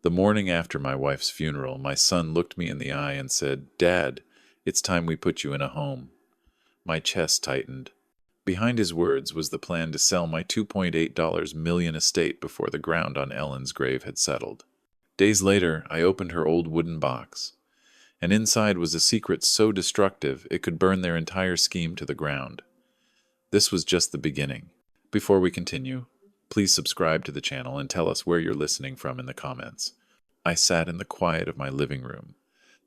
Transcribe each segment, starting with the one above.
The morning after my wife's funeral, my son looked me in the eye and said, "Dad, it's time we put you in a home." My chest tightened. Behind his words was the plan to sell my $2.8 million estate before the ground on Ellen's grave had settled. Days later, I opened her old wooden box, and inside was a secret so destructive it could burn their entire scheme to the ground. This was just the beginning. Before we continue, please subscribe to the channel and tell us where you're listening from in the comments. I sat in the quiet of my living room,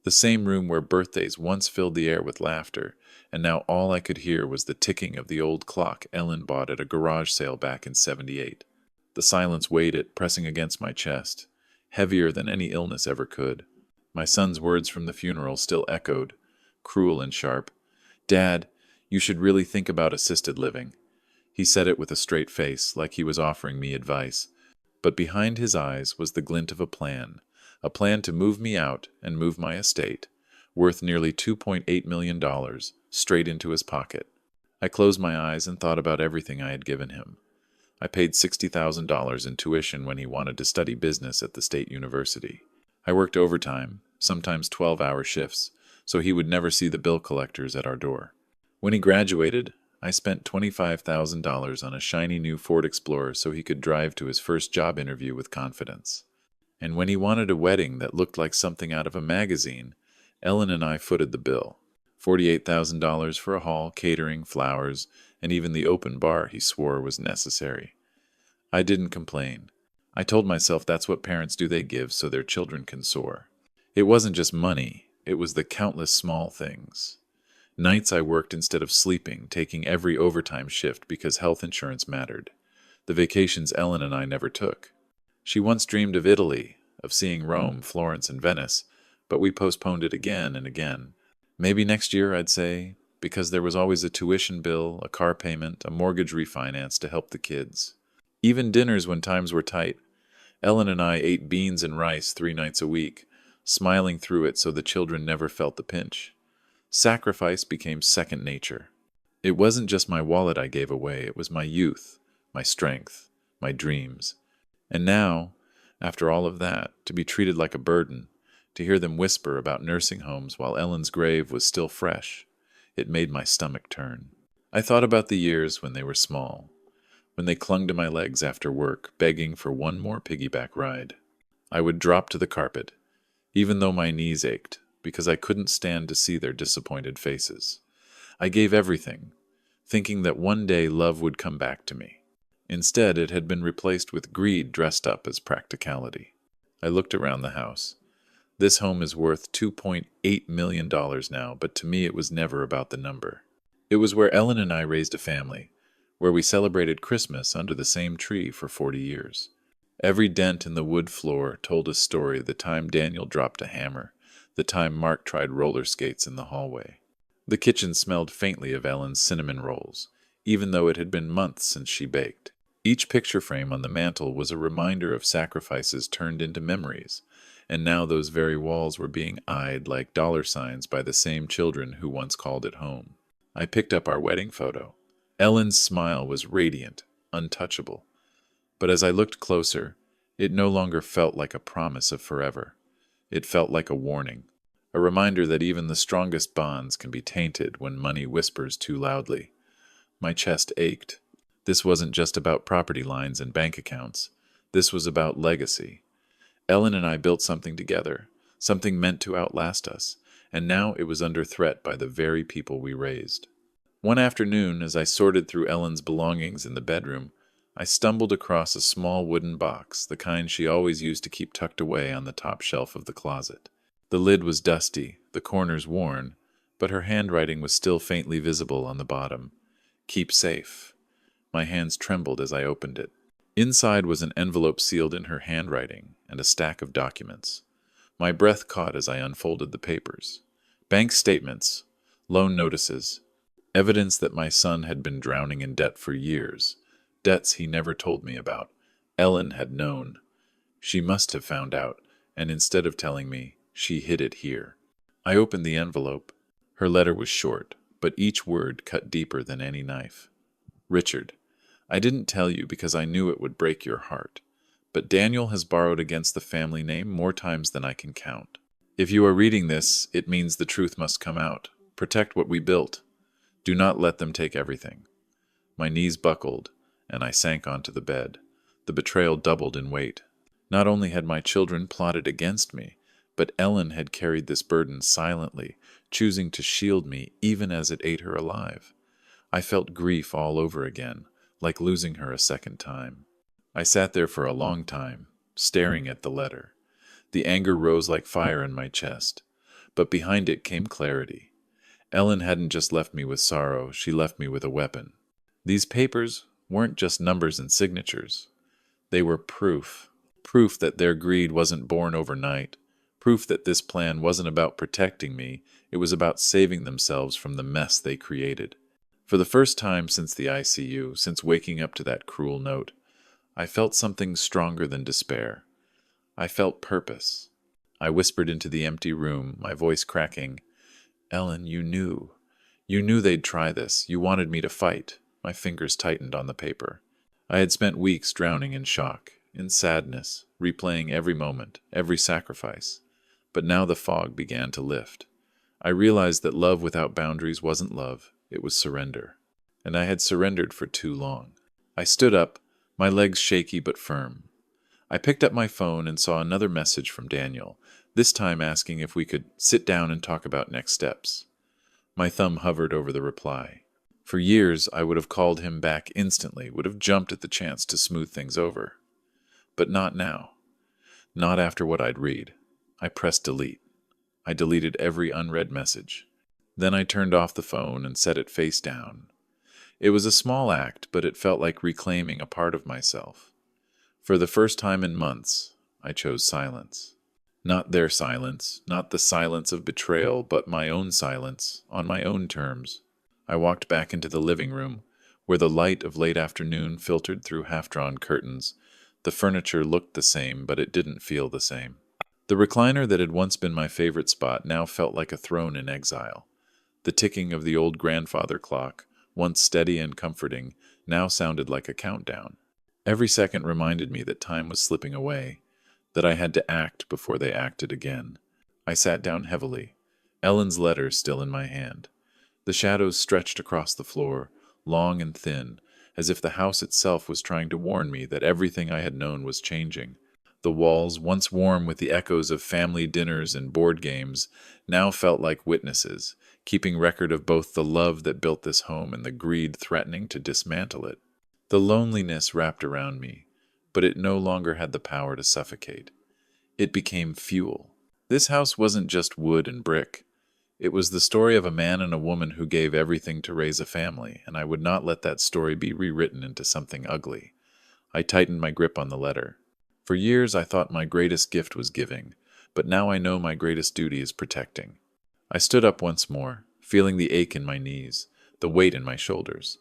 the same room where birthdays once filled the air with laughter, and now all I could hear was the ticking of the old clock Ellen bought at a garage sale back in '78. The silence weighed it, pressing against my chest, heavier than any illness ever could. My son's words from the funeral still echoed, cruel and sharp. "Dad, you should really think about assisted living." He said it with a straight face, like he was offering me advice. But behind his eyes was the glint of a plan to move me out and move my estate, worth nearly $2.8 million, straight into his pocket. I closed my eyes and thought about everything I had given him. I paid $60,000 in tuition when he wanted to study business at the state university. I worked overtime, sometimes 12-hour shifts, so he would never see the bill collectors at our door. When he graduated, I spent $25,000 on a shiny new Ford Explorer so he could drive to his first job interview with confidence. And when he wanted a wedding that looked like something out of a magazine, Ellen and I footed the bill. $48,000 for a hall, catering, flowers, and even the open bar he swore was necessary. I didn't complain. I told myself that's what parents do, they give so their children can soar. It wasn't just money, it was the countless small things. Nights I worked instead of sleeping, taking every overtime shift because health insurance mattered. The vacations Ellen and I never took. She once dreamed of Italy, of seeing Rome, Florence, and Venice, but we postponed it again and again. Maybe next year, I'd say, because there was always a tuition bill, a car payment, a mortgage refinance to help the kids. Even dinners when times were tight. Ellen and I ate beans and rice 3 nights a week, smiling through it so the children never felt the pinch. Sacrifice became second nature. It wasn't just my wallet I gave away, it was my youth, my strength, my dreams. And now, after all of that, to be treated like a burden, to hear them whisper about nursing homes while Ellen's grave was still fresh, it made my stomach turn. I thought about the years when they were small, when they clung to my legs after work, begging for one more piggyback ride. I would drop to the carpet, even though my knees ached, because I couldn't stand to see their disappointed faces. I gave everything, thinking that one day love would come back to me. Instead, it had been replaced with greed dressed up as practicality. I looked around the house. This home is worth $2.8 million now, but to me it was never about the number. It was where Ellen and I raised a family, where we celebrated Christmas under the same tree for 40 years. Every dent in the wood floor told a story: the time Daniel dropped a hammer, the time Mark tried roller skates in the hallway. The kitchen smelled faintly of Ellen's cinnamon rolls, even though it had been months since she baked. Each picture frame on the mantel was a reminder of sacrifices turned into memories, and now those very walls were being eyed like dollar signs by the same children who once called it home. I picked up our wedding photo. Ellen's smile was radiant, untouchable. But as I looked closer, it no longer felt like a promise of forever. It felt like a warning, a reminder that even the strongest bonds can be tainted when money whispers too loudly. My chest ached. This wasn't just about property lines and bank accounts. This was about legacy. Ellen and I built something together, something meant to outlast us, and now it was under threat by the very people we raised. One afternoon, as I sorted through Ellen's belongings in the bedroom, I stumbled across a small wooden box, the kind she always used to keep tucked away on the top shelf of the closet. The lid was dusty, the corners worn, but her handwriting was still faintly visible on the bottom. "Keep safe." My hands trembled as I opened it. Inside was an envelope sealed in her handwriting and a stack of documents. My breath caught as I unfolded the papers. Bank statements, loan notices, evidence that my son had been drowning in debt for years, debts he never told me about. Ellen had known. She must have found out, and instead of telling me, she hid it here. I opened the envelope. Her letter was short, but each word cut deeper than any knife. "Richard, I didn't tell you because I knew it would break your heart. but Daniel has borrowed against the family name more times than I can count. If you are reading this, it means the truth must come out. Protect what we built. Do not let them take everything." My knees buckled, and I sank onto the bed. The betrayal doubled in weight. Not only had my children plotted against me, but Ellen had carried this burden silently, choosing to shield me even as it ate her alive. I felt grief all over again, like losing her a second time. I sat there for a long time, staring at the letter. The anger rose like fire in my chest, but behind it came clarity. Ellen hadn't just left me with sorrow, she left me with a weapon. These papers weren't just numbers and signatures. They were proof. Proof that their greed wasn't born overnight. Proof that this plan wasn't about protecting me, it was about saving themselves from the mess they created. For the first time since the ICU, since waking up to that cruel note, I felt something stronger than despair. I felt purpose. I whispered into the empty room, my voice cracking, "Ellen, you knew. You knew they'd try this. You wanted me to fight." My fingers tightened on the paper. I had spent weeks drowning in shock, in sadness, replaying every moment, every sacrifice. But now the fog began to lift. I realized that love without boundaries wasn't love, it was surrender. And I had surrendered for too long. I stood up, my legs shaky but firm. I picked up my phone and saw another message from Daniel, this time asking if we could sit down and talk about next steps. My thumb hovered over the reply. For years, I would have called him back instantly, would have jumped at the chance to smooth things over. But not now. Not after what I'd read. I pressed delete. I deleted every unread message. Then I turned off the phone and set it face down. It was a small act, but it felt like reclaiming a part of myself. For the first time in months, I chose silence. Not their silence, not the silence of betrayal, but my own silence, on my own terms. I walked back into the living room, where the light of late afternoon filtered through half-drawn curtains. The furniture looked the same, but it didn't feel the same. The recliner that had once been my favorite spot now felt like a throne in exile. The ticking of the old grandfather clock, once steady and comforting, now sounded like a countdown. Every second reminded me that time was slipping away, that I had to act before they acted again. I sat down heavily, Ellen's letter still in my hand. The shadows stretched across the floor, long and thin, as if the house itself was trying to warn me that everything I had known was changing. The walls, once warm with the echoes of family dinners and board games, now felt like witnesses, keeping record of both the love that built this home and the greed threatening to dismantle it. The loneliness wrapped around me, but it no longer had the power to suffocate. It became fuel. This house wasn't just wood and brick. It was the story of a man and a woman who gave everything to raise a family, and I would not let that story be rewritten into something ugly. I tightened my grip on the letter. For years I thought my greatest gift was giving, but now I know my greatest duty is protecting. I stood up once more, feeling the ache in my knees, the weight in my shoulders.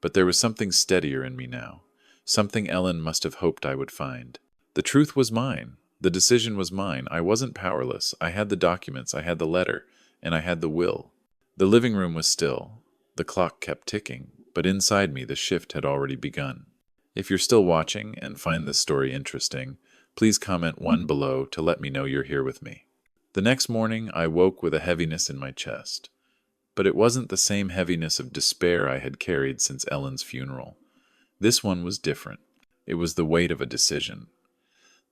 But there was something steadier in me now, something Ellen must have hoped I would find. The truth was mine. The decision was mine. I wasn't powerless. I had the documents, I had the letter, and I had the will. The living room was still. The clock kept ticking, but inside me the shift had already begun. If you're still watching and find this story interesting, please comment 1 below to let me know you're here with me. The next morning, I woke with a heaviness in my chest. But it wasn't the same heaviness of despair I had carried since Ellen's funeral. This one was different. It was the weight of a decision.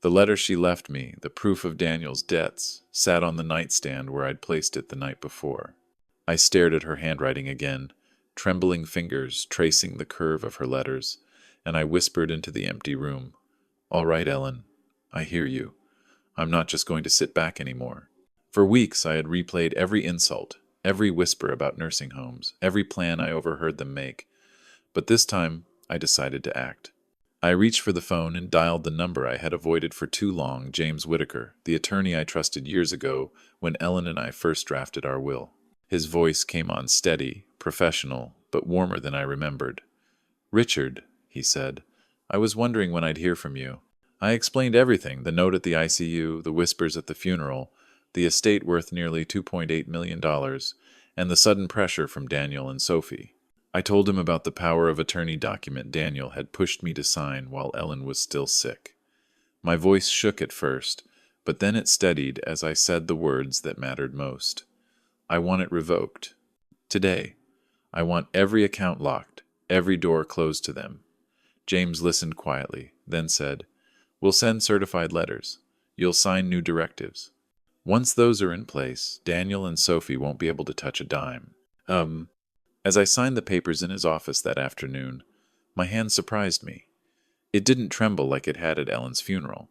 The letter she left me, the proof of Daniel's debts, sat on the nightstand where I'd placed it the night before. I stared at her handwriting again, trembling fingers tracing the curve of her letters, and I whispered into the empty room, "All right, Ellen, I hear you. I'm not just going to sit back anymore." For weeks I had replayed every insult, every whisper about nursing homes, every plan I overheard them make. But this time, I decided to act. I reached for the phone and dialed the number I had avoided for too long, James Whitaker, the attorney I trusted years ago when Ellen and I first drafted our will. His voice came on steady, professional, but warmer than I remembered. "Richard," he said, "I was wondering when I'd hear from you. I explained everything, the note at the ICU, the whispers at the funeral, the estate worth nearly $2.8 million, and the sudden pressure from Daniel and Sophie. I told him about the power of attorney document Daniel had pushed me to sign while Ellen was still sick. My voice shook at first, but then it steadied as I said the words that mattered most. I want it revoked. Today. I want every account locked, every door closed to them. James listened quietly, then said, "We'll send certified letters. You'll sign new directives. Once those are in place, Daniel and Sophie won't be able to touch a dime." As I signed the papers in his office that afternoon, my hand surprised me. It didn't tremble like it had at Ellen's funeral.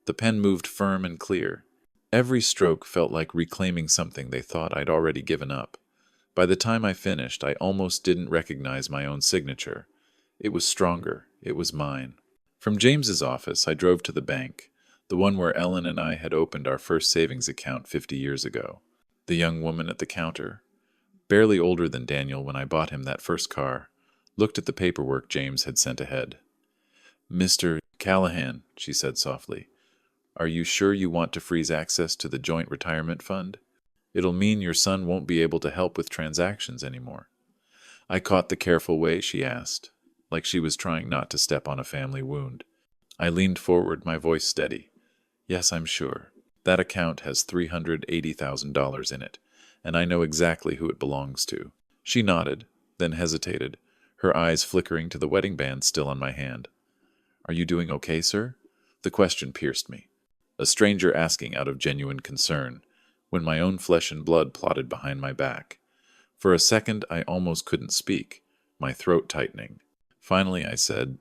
The pen moved firm and clear. Every stroke felt like reclaiming something they thought I'd already given up. By the time I finished, I almost didn't recognize my own signature. It was stronger. It was mine. From James's office, I drove to the bank, the one where Ellen and I had opened our first savings account 50 years ago. The young woman at the counter, barely older than Daniel when I bought him that first car, looked at the paperwork James had sent ahead. "Mr. Callahan," she said softly, "are you sure you want to freeze access to the joint retirement fund? It'll mean your son won't be able to help with transactions anymore." I caught the careful way she asked, like she was trying not to step on a family wound. I leaned forward, my voice steady. "Yes, I'm sure. That account has $380,000 in it, and I know exactly who it belongs to." She nodded, then hesitated, her eyes flickering to the wedding band still on my hand. "Are you doing okay, sir?" The question pierced me. A stranger asking out of genuine concern, when my own flesh and blood plotted behind my back. For a second, I almost couldn't speak, my throat tightening. Finally, I said,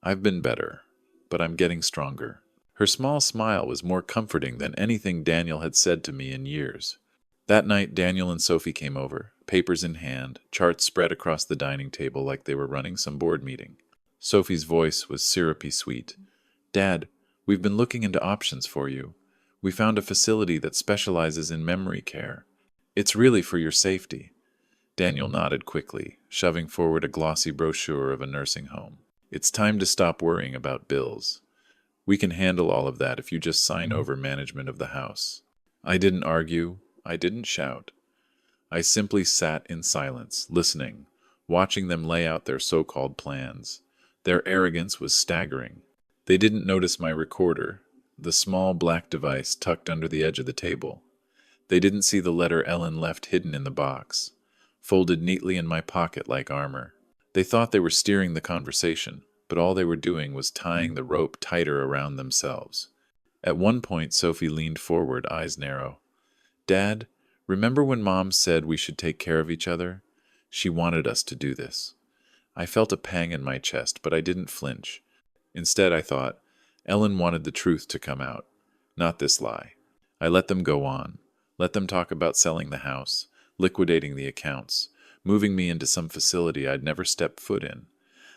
"I've been better, but I'm getting stronger." Her small smile was more comforting than anything Daniel had said to me in years. That night, Daniel and Sophie came over, papers in hand, charts spread across the dining table like they were running some board meeting. Sophie's voice was syrupy sweet. "Dad, we've been looking into options for you. We found a facility that specializes in memory care. It's really for your safety." Daniel nodded quickly, shoving forward a glossy brochure of a nursing home. "It's time to stop worrying about bills. We can handle all of that if you just sign over management of the house." I didn't argue. I didn't shout. I simply sat in silence, listening, watching them lay out their so-called plans. Their arrogance was staggering. They didn't notice my recorder, the small black device tucked under the edge of the table. They didn't see the letter Ellen left hidden in the box, folded neatly in my pocket like armor. They thought they were steering the conversation, but all they were doing was tying the rope tighter around themselves. At one point, Sophie leaned forward, eyes narrow. "Dad, remember when Mom said we should take care of each other? She wanted us to do this." I felt a pang in my chest, but I didn't flinch. Instead, I thought, Ellen wanted the truth to come out, not this lie. I let them go on, let them talk about selling the house, liquidating the accounts, moving me into some facility I'd never stepped foot in.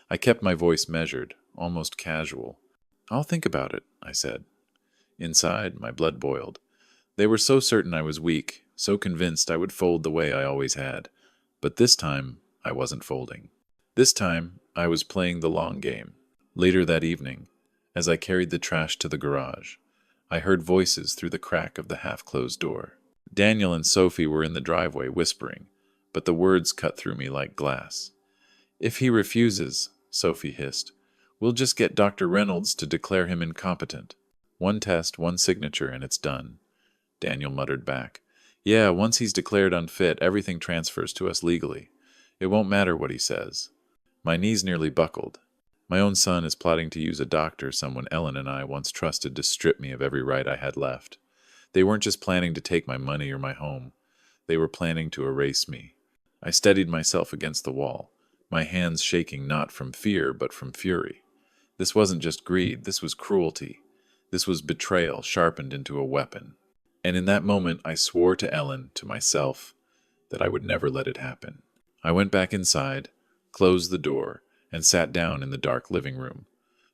I kept my voice measured, almost casual. "I'll think about it," I said. Inside, my blood boiled. They were so certain I was weak, so convinced I would fold the way I always had. But this time, I wasn't folding. This time, I was playing the long game. Later that evening, as I carried the trash to the garage, I heard voices through the crack of the half-closed door. Daniel and Sophie were in the driveway whispering, but the words cut through me like glass. "If he refuses," Sophie hissed, "we'll just get Dr. Reynolds to declare him incompetent. One test, one signature, and it's done." Daniel muttered back, "Yeah, once he's declared unfit, everything transfers to us legally. It won't matter what he says." My knees nearly buckled. My own son is plotting to use a doctor someone Ellen and I once trusted to strip me of every right I had left. They weren't just planning to take my money or my home. They were planning to erase me. I steadied myself against the wall, my hands shaking not from fear but from fury. This wasn't just greed, this was cruelty. This was betrayal sharpened into a weapon. And in that moment I swore to Ellen, to myself, that I would never let it happen. I went back inside, closed the door, and sat down in the dark living room.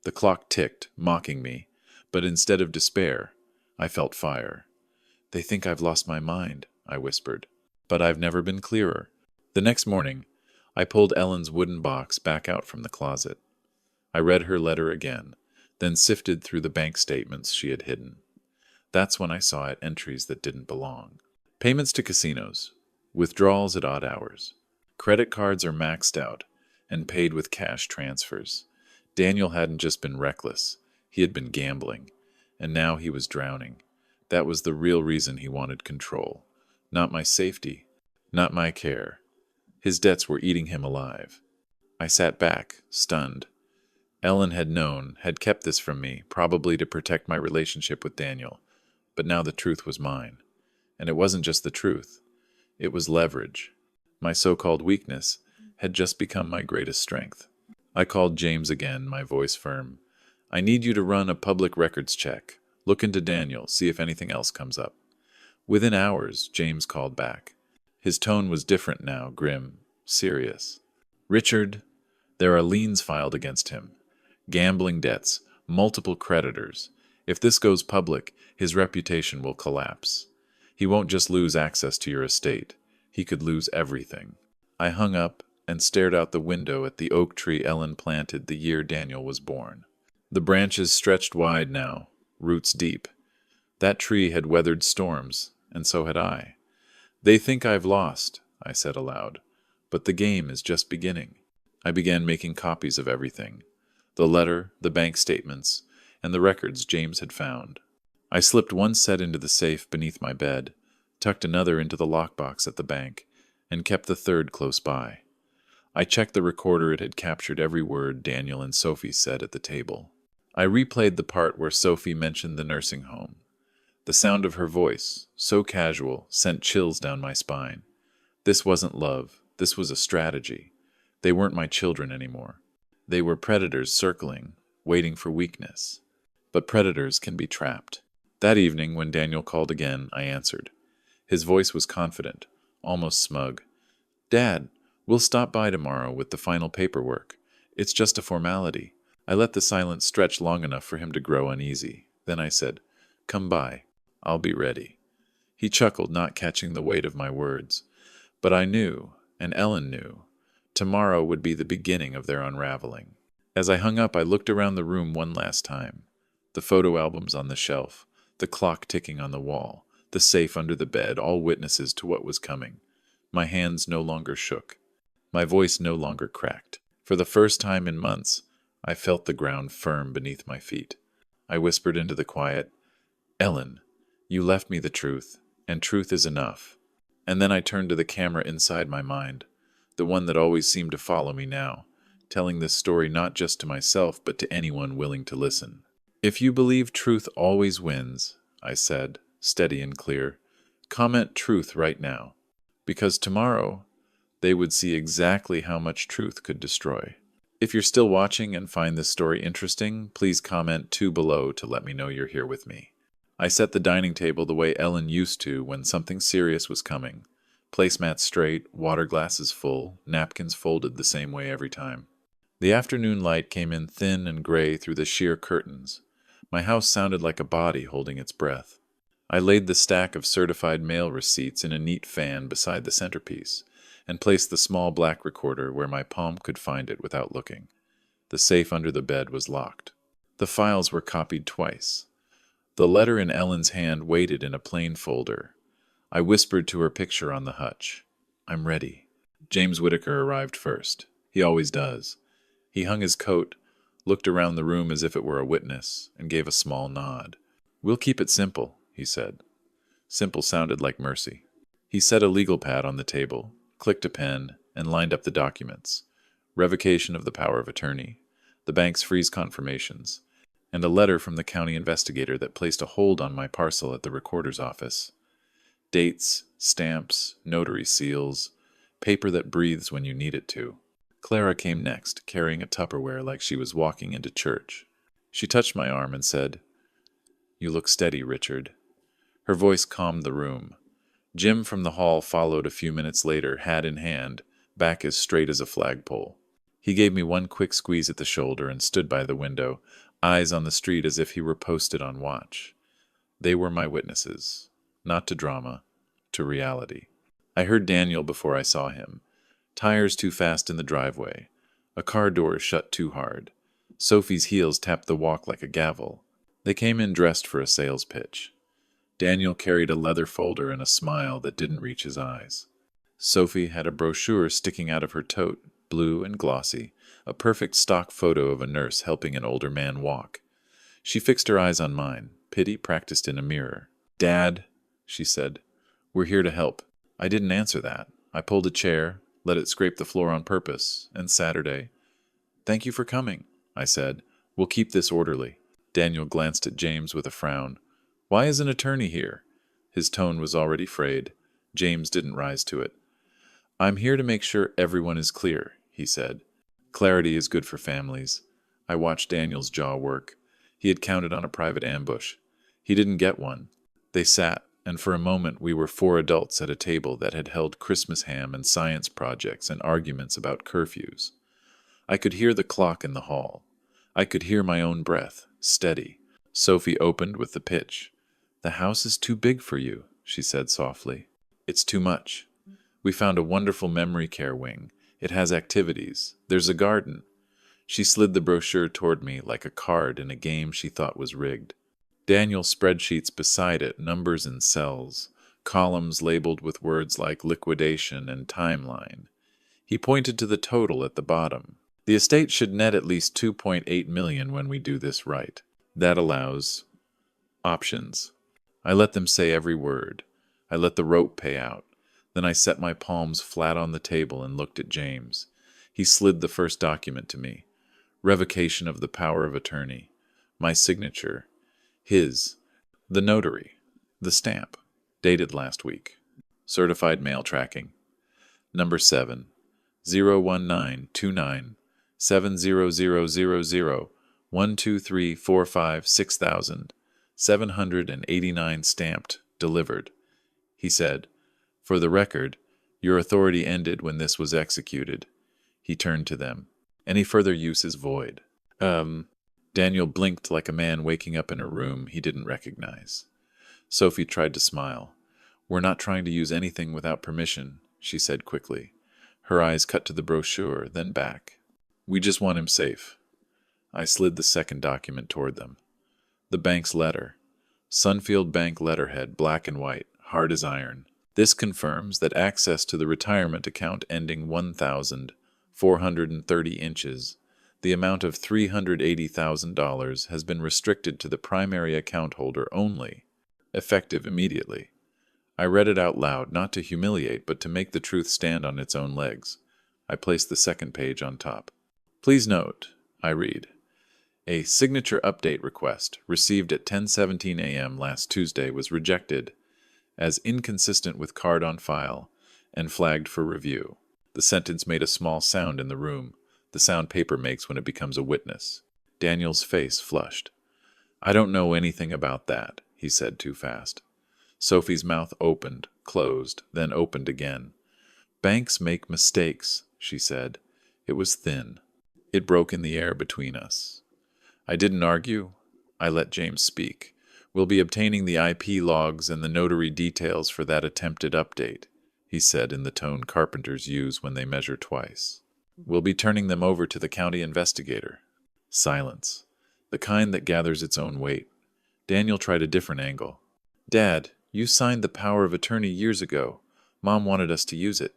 The clock ticked, mocking me, but instead of despair, I felt fire. "They think I've lost my mind," I whispered, "but I've never been clearer." The next morning, I pulled Ellen's wooden box back out from the closet. I read her letter again, then sifted through the bank statements she had hidden. That's when I saw it entries that didn't belong. Payments to casinos, withdrawals at odd hours. Credit cards are maxed out and paid with cash transfers. Daniel hadn't just been reckless. He had been gambling, and now he was drowning. That was the real reason he wanted control. Not my safety, not my care. His debts were eating him alive. I sat back, stunned. Ellen had known, had kept this from me, probably to protect my relationship with Daniel. But now the truth was mine. And it wasn't just the truth. It was leverage. My so-called weakness had just become my greatest strength. I called James again, my voice firm. I need you to run a public records check. Look into Daniel, see if anything else comes up. Within hours, James called back. His tone was different now, grim, serious. Richard, there are liens filed against him. Gambling debts, multiple creditors. If this goes public, his reputation will collapse. He won't just lose access to your estate. He could lose everything. I hung up and stared out the window at the oak tree Ellen planted the year Daniel was born. The branches stretched wide now, roots deep. That tree had weathered storms, and so had I. They think I've lost, I said aloud, but the game is just beginning. I began making copies of everything. The letter, the bank statements, and the records James had found. I slipped one set into the safe beneath my bed, tucked another into the lockbox at the bank, and kept the third close by. I checked the recorder. It had captured every word Daniel and Sophie said at the table. I replayed the part where Sophie mentioned the nursing home. The sound of her voice, so casual, sent chills down my spine. This wasn't love. This was a strategy. They weren't my children anymore. They were predators circling, waiting for weakness. But predators can be trapped. That evening, when Daniel called again, I answered. His voice was confident, almost smug. Dad, we'll stop by tomorrow with the final paperwork. It's just a formality. I let the silence stretch long enough for him to grow uneasy. Then I said, Come by. I'll be ready. He chuckled, not catching the weight of my words. But I knew, and Ellen knew, tomorrow would be the beginning of their unraveling. As I hung up, I looked around the room one last time. The photo albums on the shelf, the clock ticking on the wall, the safe under the bed, all witnesses to what was coming. My hands no longer shook. My voice no longer cracked. For the first time in months, I felt the ground firm beneath my feet. I whispered into the quiet, Ellen, you left me the truth, and truth is enough. And then I turned to the camera inside my mind, the one that always seemed to follow me now, telling this story not just to myself, but to anyone willing to listen. If you believe truth always wins, I said, steady and clear, comment truth right now, because tomorrow they would see exactly how much truth could destroy. If you're still watching and find this story interesting, please comment 2 below to let me know you're here with me. I set the dining table the way Ellen used to when something serious was coming. Placemats straight, water glasses full, napkins folded the same way every time. The afternoon light came in thin and gray through the sheer curtains. My house sounded like a body holding its breath. I laid the stack of certified mail receipts in a neat fan beside the centerpiece, and placed the small black recorder where my palm could find it without looking. The safe under the bed was locked. The files were copied twice. The letter in Ellen's hand waited in a plain folder. I whispered to her picture on the hutch. I'm ready. James Whitaker arrived first. He always does. He hung his coat, looked around the room as if it were a witness, and gave a small nod. We'll keep it simple, he said. Simple sounded like mercy. He set a legal pad on the table, clicked a pen, and lined up the documents. Revocation of the power of attorney, the bank's freeze confirmations, and a letter from the county investigator that placed a hold on my parcel at the recorder's office. Dates, stamps, notary seals, paper that breathes when you need it to. Clara came next, carrying a Tupperware like she was walking into church. She touched my arm and said, You look steady, Richard. Her voice calmed the room. Jim from the hall followed a few minutes later, hat in hand, back as straight as a flagpole. He gave me one quick squeeze at the shoulder and stood by the window, eyes on the street as if he were posted on watch. They were my witnesses, not to drama, to reality. I heard Daniel before I saw him. Tires too fast in the driveway. A car door shut too hard. Sophie's heels tapped the walk like a gavel. They came in dressed for a sales pitch. Daniel carried a leather folder and a smile that didn't reach his eyes. Sophie had a brochure sticking out of her tote, blue and glossy, a perfect stock photo of a nurse helping an older man walk. She fixed her eyes on mine, pity practiced in a mirror. "Dad," she said, "we're here to help." I didn't answer that. I pulled a chair, let it scrape the floor on purpose, and Saturday. "Thank you for coming," I said. "We'll keep this orderly." Daniel glanced at James with a frown. "Why is an attorney here?" His tone was already frayed. James didn't rise to it. "I'm here to make sure everyone is clear," he said. "Clarity is good for families." I watched Daniel's jaw work. He had counted on a private ambush. He didn't get one. They sat, and for a moment we were 4 adults at a table that had held Christmas ham and science projects and arguments about curfews. I could hear the clock in the hall. I could hear my own breath, steady. Sophie opened with the pitch. "The house is too big for you," she said softly. "It's too much. We found a wonderful memory care wing. It has activities. There's a garden." She slid the brochure toward me like a card in a game she thought was rigged. Daniel spreadsheets beside it, numbers and cells, columns labeled with words like liquidation and timeline. He pointed to the total at the bottom. "The estate should net at least $2.8 million when we do this right. That allows options." I let them say every word. I let the rope pay out. Then I set my palms flat on the table and looked at James. He slid the first document to me. Revocation of the power of attorney. My signature. His. The notary. The stamp. Dated last week. Certified mail tracking. Number 7. 01929 70000 12345 6000 789 stamped, delivered. He said, "For the record, your authority ended when this was executed." He turned to them. "Any further use is void." Daniel blinked like a man waking up in a room he didn't recognize. Sophie tried to smile. "We're not trying to use anything without permission," she said quickly. Her eyes cut to the brochure, then back. "We just want him safe." I slid the second document toward them. The bank's letter. Sunfield Bank letterhead, black and white, hard as iron. "This confirms that access to the retirement account ending 1,430 inches, the amount of $380,000 has been restricted to the primary account holder only, effective immediately." I read it out loud, not to humiliate, but to make the truth stand on its own legs. I placed the second page on top. "Please note," I read, "a signature update request received at 10:17 a.m. last Tuesday was rejected as inconsistent with card on file and flagged for review." The sentence made a small sound in the room, the sound paper makes when it becomes a witness. Daniel's face flushed. "I don't know anything about that," he said too fast. Sophie's mouth opened, closed, then opened again. "Banks make mistakes," she said. It was thin. It broke in the air between us. I didn't argue. I let James speak. "We'll be obtaining the IP logs and the notary details for that attempted update," he said in the tone carpenters use when they measure twice. "We'll be turning them over to the county investigator." Silence. The kind that gathers its own weight. Daniel tried a different angle. "Dad, you signed the power of attorney years ago. Mom wanted us to use it."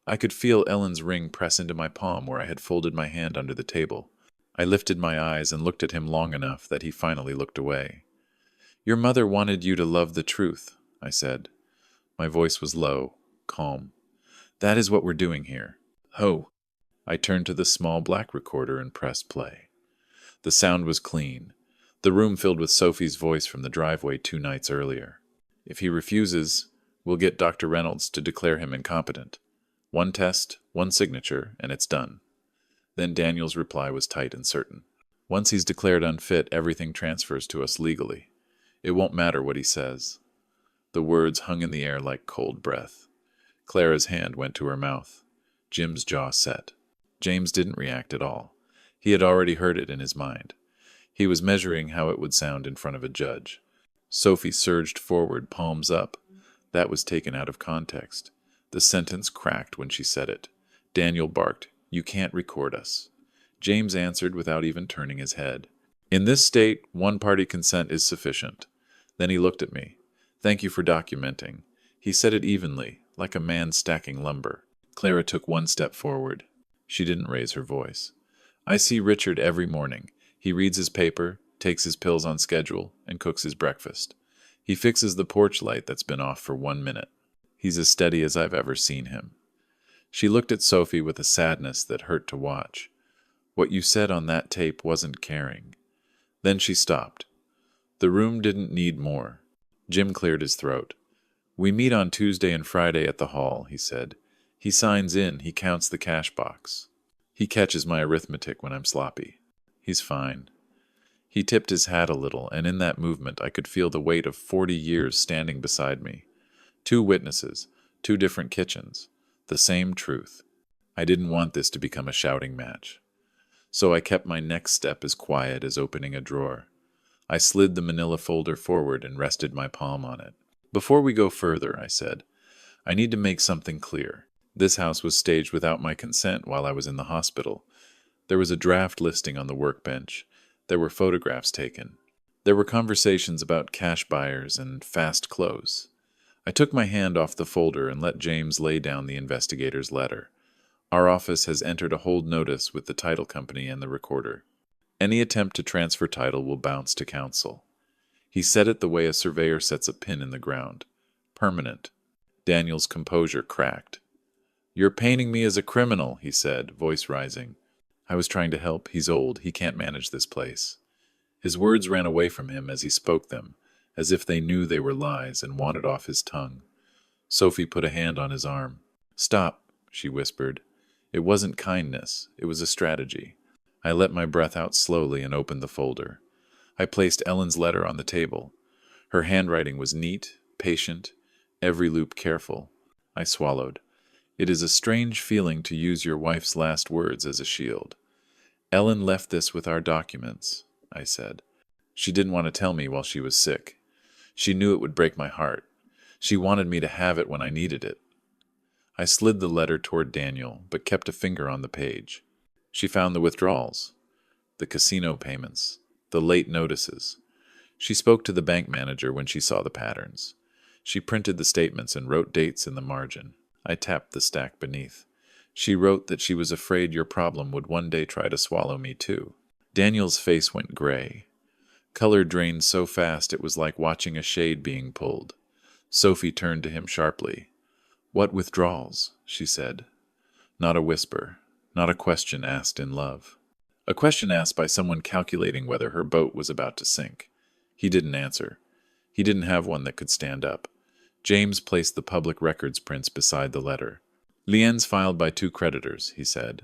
I could feel Ellen's ring press into my palm where I had folded my hand under the table. I lifted my eyes and looked at him long enough that he finally looked away. "Your mother wanted you to love the truth," I said. My voice was low, calm. "That is what we're doing here." "Ho!" I turned to the small black recorder and pressed play. The sound was clean. The room filled with Sophie's voice from the driveway 2 nights earlier. "If he refuses, we'll get Dr. Reynolds to declare him incompetent. 1 test, 1 signature, and it's done." Then Daniel's reply was tight and certain. "Once he's declared unfit, everything transfers to us legally. It won't matter what he says." The words hung in the air like cold breath. Clara's hand went to her mouth. Jim's jaw set. James didn't react at all. He had already heard it in his mind. He was measuring how it would sound in front of a judge. Sophie surged forward, palms up. That was taken out of context. The sentence cracked when she said it. Daniel barked, "You can't record us." James answered without even turning his head. "In this state, 1-party consent is sufficient." Then he looked at me. "Thank you for documenting." He said it evenly, like a man stacking lumber. Clara took 1 step forward. She didn't raise her voice. "I see Richard every morning. He reads his paper, takes his pills on schedule, and cooks his breakfast. He fixes the porch light that's been off for 1 minute. He's as steady as I've ever seen him. She looked at Sophie with a sadness that hurt to watch. What you said on that tape wasn't caring. Then she stopped. The room didn't need more. Jim cleared his throat. We meet on Tuesday and Friday at the hall, he said. He signs in, he counts the cash box. He catches my arithmetic when I'm sloppy. He's fine. He tipped his hat a little, and in that movement I could feel the weight of 40 years standing beside me. 2 witnesses, 2 different kitchens, the same truth. I didn't want this to become a shouting match. So I kept my next step as quiet as opening a drawer. I slid the manila folder forward and rested my palm on it. Before we go further, I said, I need to make something clear. This house was staged without my consent while I was in the hospital. There was a draft listing on the workbench. There were photographs taken. There were conversations about cash buyers and fast close. I took my hand off the folder and let James lay down the investigator's letter. Our office has entered a hold notice with the title company and the recorder. Any attempt to transfer title will bounce to counsel. He said it the way a surveyor sets a pin in the ground. Permanent. Daniel's composure cracked. You're painting me as a criminal, he said, voice rising. I was trying to help. He's old. He can't manage this place. His words ran away from him as he spoke them, as if they knew they were lies and wanted off his tongue. Sophie put a hand on his arm. Stop, she whispered. It wasn't kindness. It was a strategy. I let my breath out slowly and opened the folder. I placed Ellen's letter on the table. Her handwriting was neat, patient, every loop careful. I swallowed. It is a strange feeling to use your wife's last words as a shield. Ellen left this with our documents, I said. She didn't want to tell me while she was sick. She knew it would break my heart. She wanted me to have it when I needed it. I slid the letter toward Daniel, but kept a finger on the page. She found the withdrawals, the casino payments, the late notices. She spoke to the bank manager when she saw the patterns. She printed the statements and wrote dates in the margin. I tapped the stack beneath. She wrote that she was afraid your problem would one day try to swallow me too. Daniel's face went gray. Color drained so fast it was like watching a shade being pulled. Sophie turned to him sharply. What withdrawals? She said. Not a whisper, not a question asked in love. A question asked by someone calculating whether her boat was about to sink. He didn't answer. He didn't have one that could stand up. James placed the public records prints beside the letter. Lien's filed by 2 creditors, he said.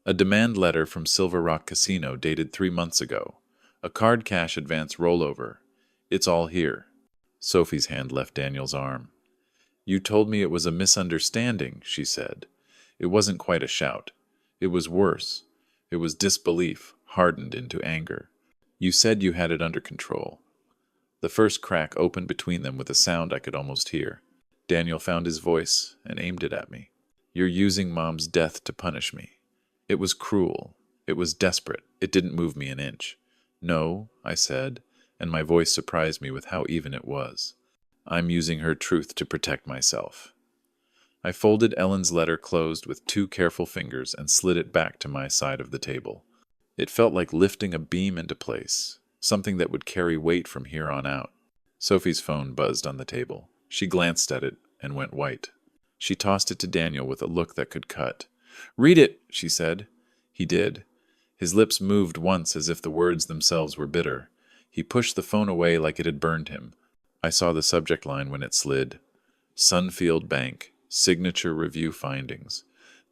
A demand letter from Silver Rock Casino dated 3 months ago. A card cash advance rollover. It's all here. Sophie's hand left Daniel's arm. You told me it was a misunderstanding, she said. It wasn't quite a shout. It was worse. It was disbelief, hardened into anger. You said you had it under control. The first crack opened between them with a sound I could almost hear. Daniel found his voice and aimed it at me. You're using Mom's death to punish me. It was cruel. It was desperate. It didn't move me an inch. No, I said, and my voice surprised me with how even it was. I'm using her truth to protect myself. I folded Ellen's letter closed with 2 careful fingers and slid it back to my side of the table. It felt like lifting a beam into place, something that would carry weight from here on out. Sophie's phone buzzed on the table. She glanced at it and went white. She tossed it to Daniel with a look that could cut. Read it, she said. He did. His lips moved once as if the words themselves were bitter. He pushed the phone away like it had burned him. I saw the subject line when it slid. Sunfield Bank, signature review findings.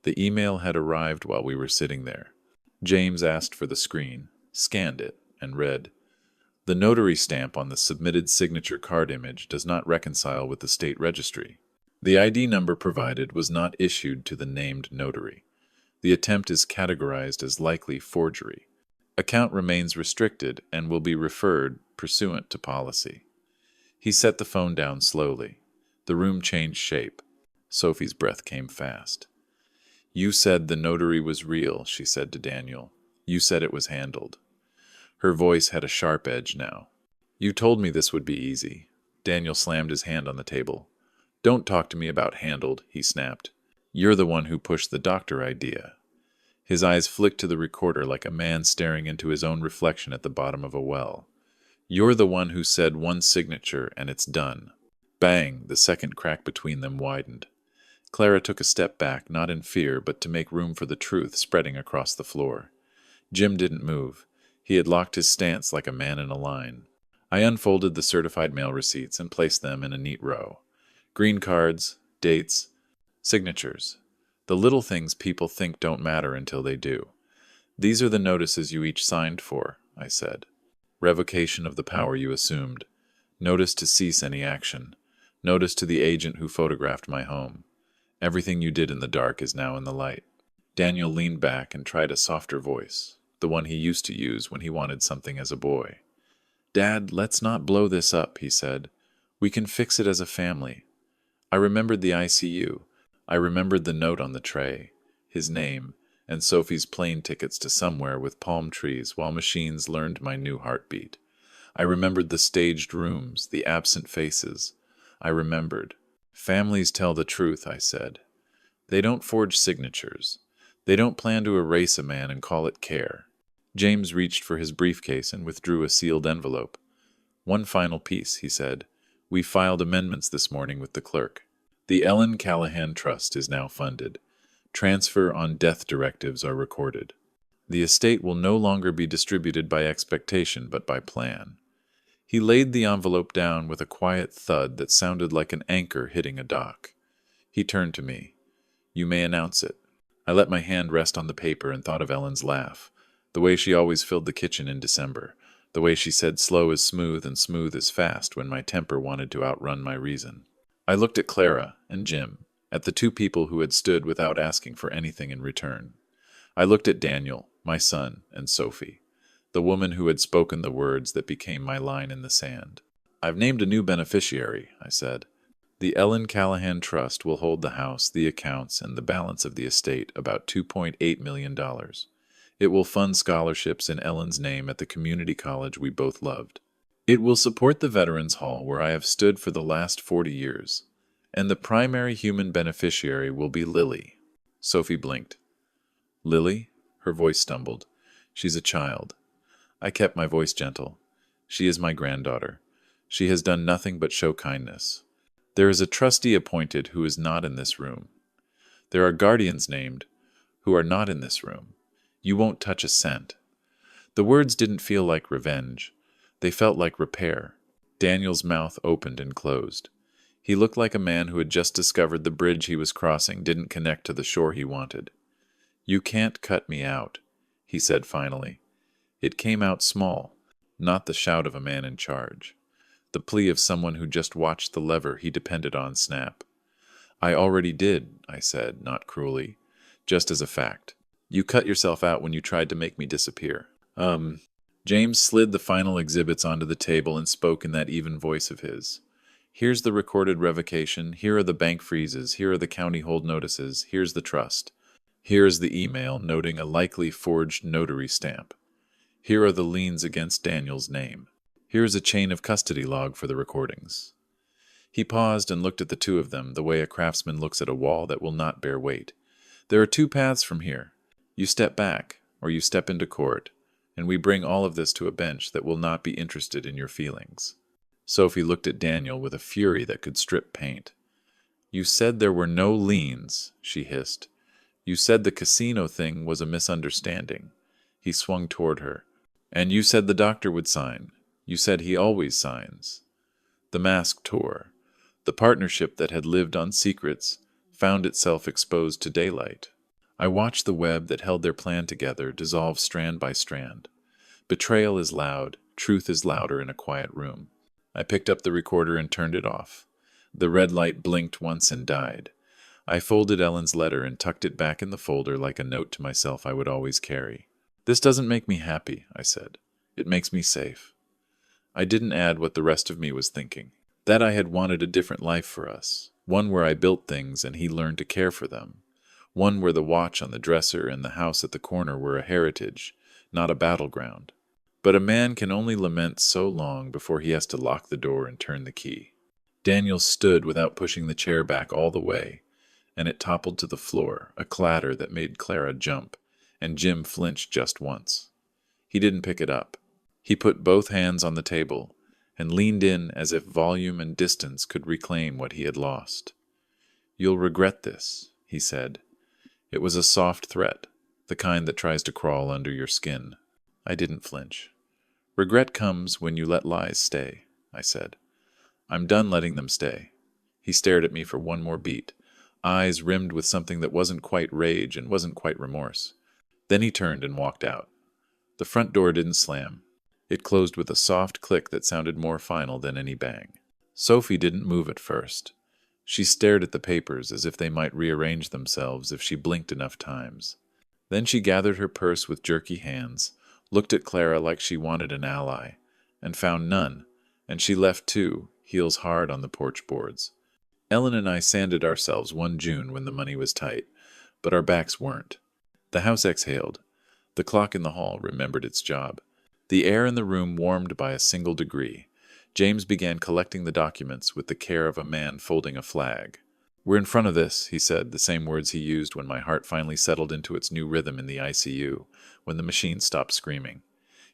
The email had arrived while we were sitting there. James asked for the screen, scanned it, and read, The notary stamp on the submitted signature card image does not reconcile with the state registry. The ID number provided was not issued to the named notary. The attempt is categorized as likely forgery. Account remains restricted and will be referred pursuant to policy. He set the phone down slowly. The room changed shape. Sophie's breath came fast. You said the notary was real, she said to Daniel. You said it was handled. Her voice had a sharp edge now. You told me this would be easy. Daniel slammed his hand on the table. Don't talk to me about handled, he snapped. You're the one who pushed the doctor idea. His eyes flicked to the recorder like a man staring into his own reflection at the bottom of a well. "You're the one who said one signature and it's done." Bang! The second crack between them widened. Clara took a step back, not in fear, but to make room for the truth spreading across the floor. Jim didn't move. He had locked his stance like a man in a line. I unfolded the certified mail receipts and placed them in a neat row. Green cards, dates, signatures. The little things people think don't matter until they do. "These are the notices you each signed for," I said. "Revocation of the power you assumed. Notice to cease any action. Notice to the agent who photographed my home. Everything you did in the dark is now in the light." Daniel leaned back and tried a softer voice, the one he used to use when he wanted something as a boy. "Dad, let's not blow this up," he said. "We can fix it as a family." I remembered the ICU. I remembered the note on the tray, his name, and Sophie's plane tickets to somewhere with palm trees while machines learned my new heartbeat. I remembered the staged rooms, the absent faces. I remembered. "Families tell the truth," I said. "They don't forge signatures. They don't plan to erase a man and call it care." James reached for his briefcase and withdrew a sealed envelope. "One final piece," he said. "We filed amendments this morning with the clerk. The Ellen Callahan Trust is now funded. Transfer on death directives are recorded. The estate will no longer be distributed by expectation but by plan." He laid the envelope down with a quiet thud that sounded like an anchor hitting a dock. He turned to me. "You may announce it." I let my hand rest on the paper and thought of Ellen's laugh, the way she always filled the kitchen in December, the way she said slow is smooth and smooth is fast when my temper wanted to outrun my reason. I looked at Clara and Jim, at the two people who had stood without asking for anything in return. I looked at Daniel, my son, and Sophie, the woman who had spoken the words that became my line in the sand. "I've named a new beneficiary," I said. "The Ellen Callahan Trust will hold the house, the accounts, and the balance of the estate, about $2.8 million. It will fund scholarships in Ellen's name at the community college we both loved. It will support the Veterans Hall where I have stood for the last 40 years. And the primary human beneficiary will be Lily." Sophie blinked. "Lily?" Her voice stumbled. "She's a child." I kept my voice gentle. "She is my granddaughter. She has done nothing but show kindness. There is a trustee appointed who is not in this room. There are guardians named who are not in this room. You won't touch a cent." The words didn't feel like revenge. They felt like repair. Daniel's mouth opened and closed. He looked like a man who had just discovered the bridge he was crossing didn't connect to the shore he wanted. "You can't cut me out," he said finally. It came out small, not the shout of a man in charge. The plea of someone who just watched the lever he depended on snap. "I already did," I said, not cruelly, just as a fact. "You cut yourself out when you tried to make me disappear." James slid the final exhibits onto the table and spoke in that even voice of his. "Here's the recorded revocation, here are the bank freezes, here are the county hold notices, here's the trust. Here is the email noting a likely forged notary stamp. Here are the liens against Daniel's name. Here is a chain of custody log for the recordings." He paused and looked at the two of them the way a craftsman looks at a wall that will not bear weight. "There are two paths from here. You step back, or you step into court, and we bring all of this to a bench that will not be interested in your feelings." Sophie looked at Daniel with a fury that could strip paint. "You said there were no liens," she hissed. "You said the casino thing was a misunderstanding." He swung toward her. "And you said the doctor would sign. You said he always signs." The mask tore. The partnership that had lived on secrets found itself exposed to daylight. I watched the web that held their plan together dissolve strand by strand. Betrayal is loud, truth is louder in a quiet room. I picked up the recorder and turned it off. The red light blinked once and died. I folded Ellen's letter and tucked it back in the folder like a note to myself I would always carry. "This doesn't make me happy," I said. "It makes me safe." I didn't add what the rest of me was thinking. That I had wanted a different life for us, one where I built things and he learned to care for them. One where the watch on the dresser and the house at the corner were a heritage, not a battleground. But a man can only lament so long before he has to lock the door and turn the key. Daniel stood without pushing the chair back all the way, and it toppled to the floor, a clatter that made Clara jump, and Jim flinched just once. He didn't pick it up. He put both hands on the table and leaned in as if volume and distance could reclaim what he had lost. "You'll regret this," he said. It was a soft threat, the kind that tries to crawl under your skin. I didn't flinch. "Regret comes when you let lies stay," I said. "I'm done letting them stay." He stared at me for one more beat, eyes rimmed with something that wasn't quite rage and wasn't quite remorse. Then he turned and walked out. The front door didn't slam. It closed with a soft click that sounded more final than any bang. Sophie didn't move at first. She stared at the papers as if they might rearrange themselves if she blinked enough times. Then she gathered her purse with jerky hands, looked at Clara like she wanted an ally, and found none, and she left too, heels hard on the porch boards. Ellen and I sanded ourselves one June when the money was tight, but our backs weren't. The house exhaled. The clock in the hall remembered its job. The air in the room warmed by a single degree. James began collecting the documents with the care of a man folding a flag. "We're in front of this," he said, the same words he used when my heart finally settled into its new rhythm in the ICU, when the machine stopped screaming.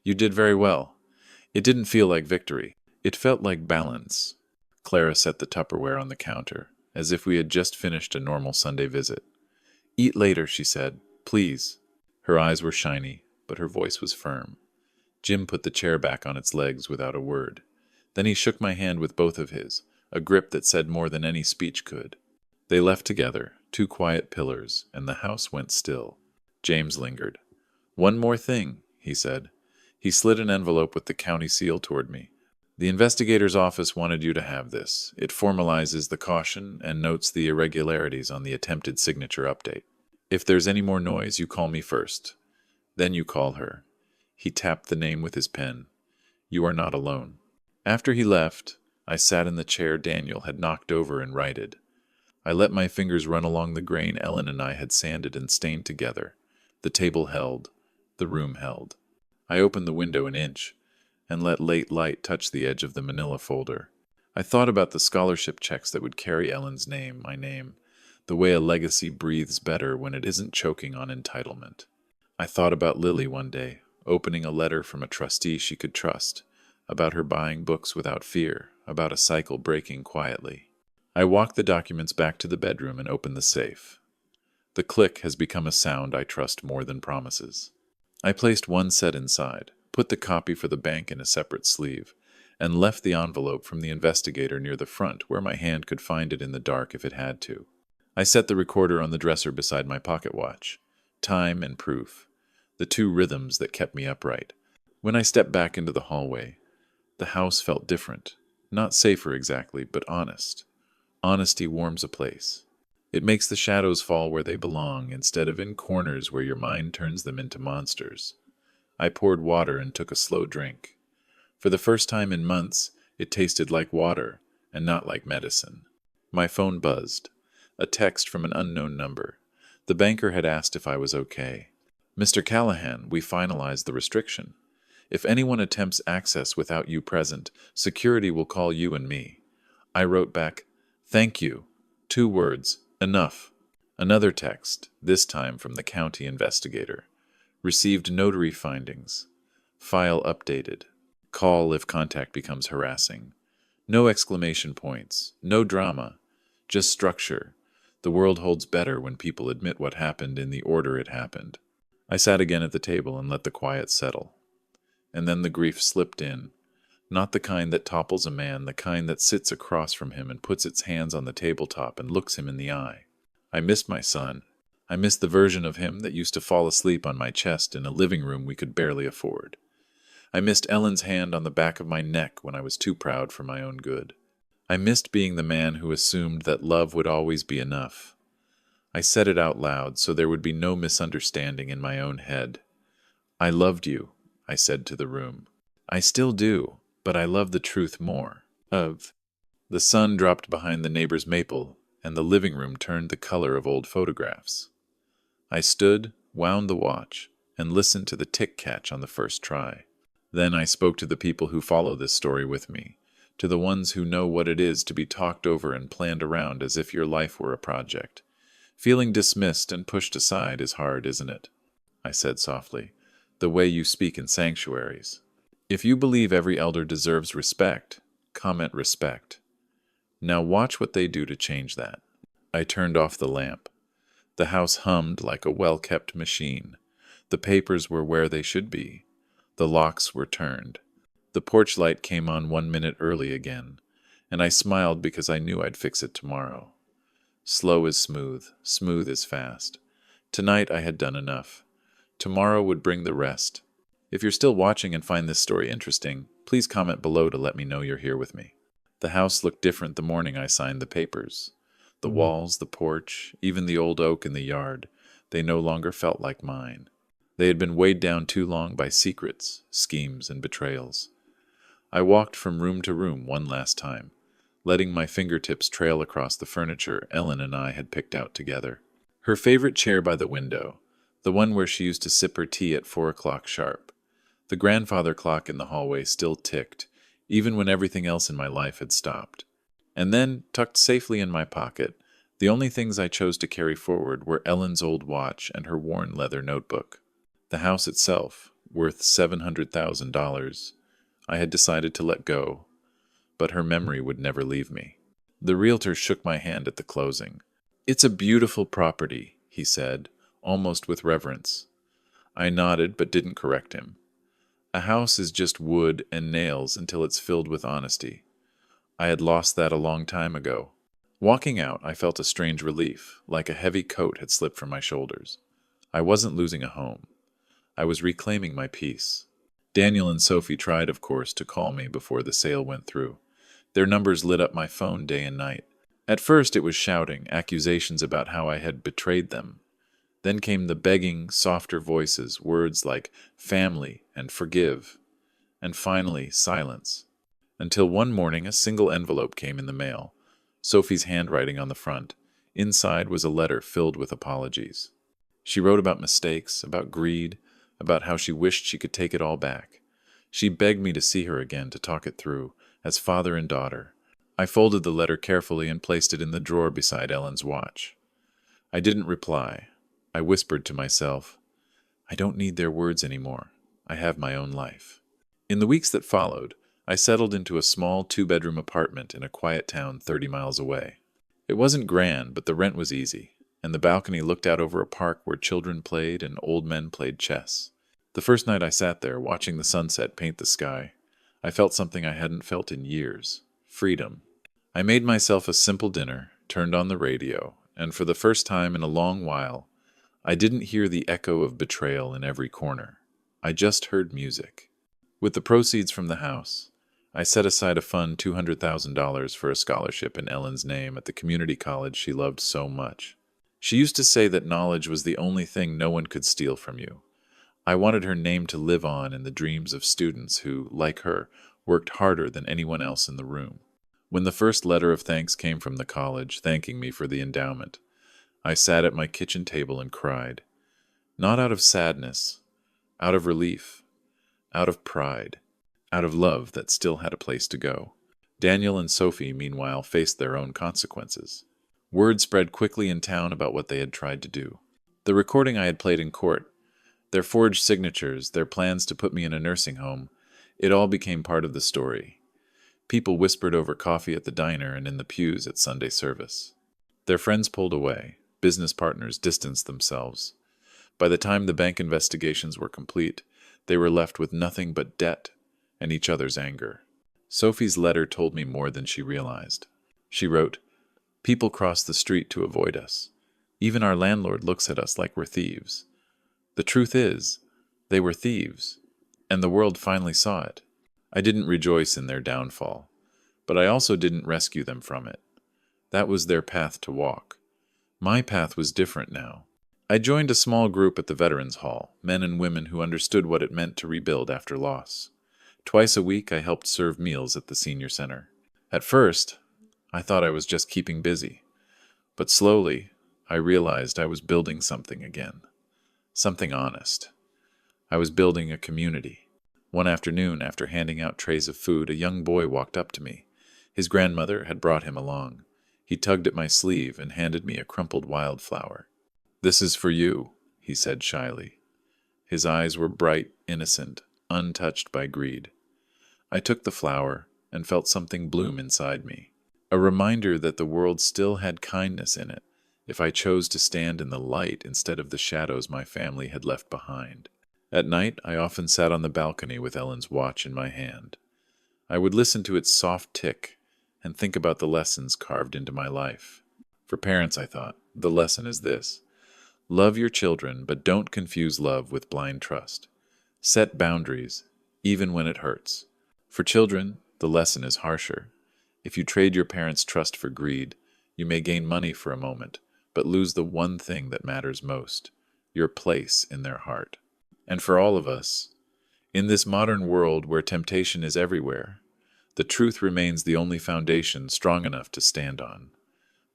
"You did very well." It didn't feel like victory. It felt like balance. Clara set the Tupperware on the counter, as if we had just finished a normal Sunday visit. "Eat later," she said. "Please." Her eyes were shiny, but her voice was firm. Jim put the chair back on its legs without a word. Then he shook my hand with both of his, a grip that said more than any speech could. They left together, two quiet pillars, and the house went still. James lingered. "One more thing," he said. He slid an envelope with the county seal toward me. "The investigator's office wanted you to have this. It formalizes the caution and notes the irregularities on the attempted signature update. If there's any more noise, you call me first. Then you call her." He tapped the name with his pen. "You are not alone." After he left, I sat in the chair Daniel had knocked over and righted. I let my fingers run along the grain Ellen and I had sanded and stained together. The table held. The room held. I opened the window an inch and let late light touch the edge of the manila folder. I thought about the scholarship checks that would carry Ellen's name, my name, the way a legacy breathes better when it isn't choking on entitlement. I thought about Lily one day, opening a letter from a trustee she could trust, about her buying books without fear, about a cycle breaking quietly. I walked the documents back to the bedroom and opened the safe. The click has become a sound I trust more than promises. I placed one set inside, put the copy for the bank in a separate sleeve, and left the envelope from the investigator near the front where my hand could find it in the dark if it had to. I set the recorder on the dresser beside my pocket watch. Time and proof. The two rhythms that kept me upright. When I stepped back into the hallway, the house felt different. Not safer exactly, but honest. Honesty warms a place. It makes the shadows fall where they belong instead of in corners where your mind turns them into monsters. I poured water and took a slow drink. For the first time in months, it tasted like water and not like medicine. My phone buzzed. A text from an unknown number. The banker had asked if I was okay. "Mr. Callahan, we finalized the restriction. If anyone attempts access without you present, security will call you and me." I wrote back, "Thank you." 2 words. Enough. Another text, this time from the county investigator. Received notary findings. File updated. Call if contact becomes harassing. No exclamation points. No drama. Just structure. The world holds better when people admit what happened in the order it happened. I sat again at the table and let the quiet settle. And then the grief slipped in. Not the kind that topples a man, the kind that sits across from him and puts its hands on the tabletop and looks him in the eye. I missed my son. I missed the version of him that used to fall asleep on my chest in a living room we could barely afford. I missed Ellen's hand on the back of my neck when I was too proud for my own good. I missed being the man who assumed that love would always be enough. I said it out loud so there would be no misunderstanding in my own head. "I loved you," I said to the room. "I still do, but I love the truth more." The sun dropped behind the neighbor's maple, and the living room turned the color of old photographs. I stood, wound the watch, and listened to the tick catch on the first try. Then I spoke to the people who follow this story with me, to the ones who know what it is to be talked over and planned around as if your life were a project. Feeling dismissed and pushed aside is hard, isn't it? I said softly, "the way you speak in sanctuaries. If you believe every elder deserves respect, comment respect. Now watch what they do to change that." I turned off the lamp. The house hummed like a well-kept machine. The papers were where they should be. The locks were turned. The porch light came on 1 minute early again, and I smiled because I knew I'd fix it tomorrow. Slow is smooth, smooth is fast. Tonight I had done enough. Tomorrow would bring the rest. If you're still watching and find this story interesting, please comment below to let me know you're here with me. The house looked different the morning I signed the papers. The walls, the porch, even the old oak in the yard, they no longer felt like mine. They had been weighed down too long by secrets, schemes, and betrayals. I walked from room to room one last time, letting my fingertips trail across the furniture Ellen and I had picked out together. Her favorite chair by the window, the one where she used to sip her tea at 4 o'clock sharp. The grandfather clock in the hallway still ticked, even when everything else in my life had stopped. And then, tucked safely in my pocket, the only things I chose to carry forward were Ellen's old watch and her worn leather notebook. The house itself, worth $700,000, I had decided to let go, but her memory would never leave me. The realtor shook my hand at the closing. "It's a beautiful property," he said, almost with reverence. I nodded but didn't correct him. A house is just wood and nails until it's filled with honesty. I had lost that a long time ago. Walking out, I felt a strange relief, like a heavy coat had slipped from my shoulders. I wasn't losing a home. I was reclaiming my peace. Daniel and Sophie tried, of course, to call me before the sale went through. Their numbers lit up my phone day and night. At first it was shouting, accusations about how I had betrayed them. Then came the begging, softer voices, words like family and forgive. And finally, silence. Until one morning a single envelope came in the mail, Sophie's handwriting on the front. Inside was a letter filled with apologies. She wrote about mistakes, about greed, about how she wished she could take it all back. She begged me to see her again to talk it through, as father and daughter. I folded the letter carefully and placed it in the drawer beside Ellen's watch. I didn't reply. I whispered to myself, "I don't need their words anymore. I have my own life." In the weeks that followed, I settled into a small 2-bedroom apartment in a quiet town 30 miles away. It wasn't grand, but the rent was easy, and the balcony looked out over a park where children played and old men played chess. The first night I sat there, watching the sunset paint the sky, I felt something I hadn't felt in years: freedom. I made myself a simple dinner, turned on the radio, and for the first time in a long while, I didn't hear the echo of betrayal in every corner. I just heard music. With the proceeds from the house, I set aside a fund $200,000 for a scholarship in Ellen's name at the community college she loved so much. She used to say that knowledge was the only thing no one could steal from you. I wanted her name to live on in the dreams of students who, like her, worked harder than anyone else in the room. When the first letter of thanks came from the college, thanking me for the endowment, I sat at my kitchen table and cried. Not out of sadness, out of relief, out of pride, out of love that still had a place to go. Daniel and Sophie, meanwhile, faced their own consequences. Word spread quickly in town about what they had tried to do. The recording I had played in court, their forged signatures, their plans to put me in a nursing home, it all became part of the story. People whispered over coffee at the diner and in the pews at Sunday service. Their friends pulled away. Business partners distanced themselves. By the time the bank investigations were complete, they were left with nothing but debt and each other's anger. Sophie's letter told me more than she realized. She wrote, "People cross the street to avoid us. Even our landlord looks at us like we're thieves. The truth is, they were thieves, and the world finally saw it. I didn't rejoice in their downfall, but I also didn't rescue them from it. That was their path to walk. My path was different now. I joined a small group at the Veterans Hall, men and women who understood what it meant to rebuild after loss. Twice a week I helped serve meals at the senior center. At first, I thought I was just keeping busy, but slowly I realized I was building something again. Something honest. I was building a community. One afternoon, after handing out trays of food, a young boy walked up to me. His grandmother had brought him along. He tugged at my sleeve and handed me a crumpled wildflower. "This is for you," he said shyly. His eyes were bright, innocent, untouched by greed. I took the flower and felt something bloom inside me. A reminder that the world still had kindness in it if I chose to stand in the light instead of the shadows my family had left behind. At night, I often sat on the balcony with Ellen's watch in my hand. I would listen to its soft tick and think about the lessons carved into my life. For parents, I thought, the lesson is this: love your children, but don't confuse love with blind trust. Set boundaries, even when it hurts. For children, the lesson is harsher. If you trade your parents' trust for greed, you may gain money for a moment, but lose the one thing that matters most: your place in their heart. And for all of us, in this modern world where temptation is everywhere, the truth remains the only foundation strong enough to stand on.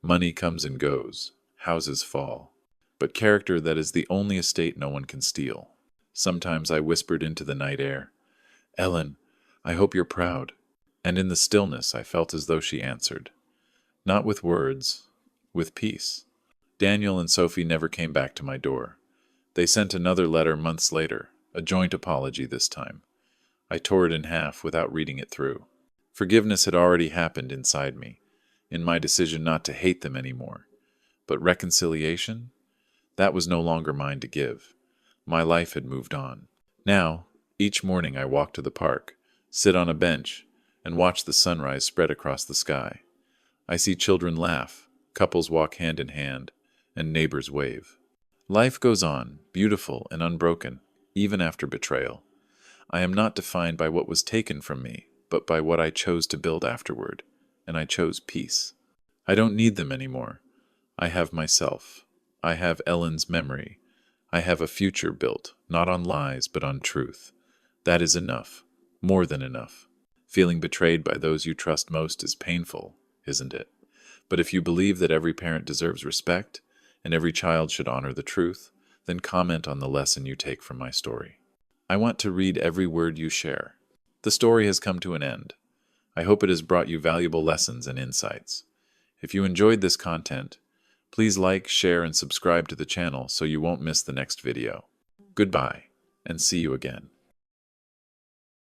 Money comes and goes, houses fall, but character, that is the only estate no one can steal. Sometimes I whispered into the night air, "Ellen, I hope you're proud." And in the stillness I felt as though she answered, not with words, with peace. Daniel and Sophie never came back to my door. They sent another letter months later, a joint apology this time. I tore it in half without reading it through. Forgiveness had already happened inside me, in my decision not to hate them anymore. But reconciliation? That was no longer mine to give. My life had moved on. Now, each morning I walk to the park, sit on a bench, and watch the sunrise spread across the sky. I see children laugh, couples walk hand in hand, and neighbors wave. Life goes on, beautiful and unbroken, even after betrayal. I am not defined by what was taken from me, but by what I chose to build afterward, and I chose peace. I don't need them anymore. I have myself. I have Ellen's memory. I have a future built, not on lies, but on truth. That is enough, more than enough. Feeling betrayed by those you trust most is painful, isn't it? But if you believe that every parent deserves respect, and every child should honor the truth, then comment on the lesson you take from my story. I want to read every word you share. The story has come to an end. I hope it has brought you valuable lessons and insights. If you enjoyed this content, please like, share, and subscribe to the channel so you won't miss the next video. Goodbye, and see you again.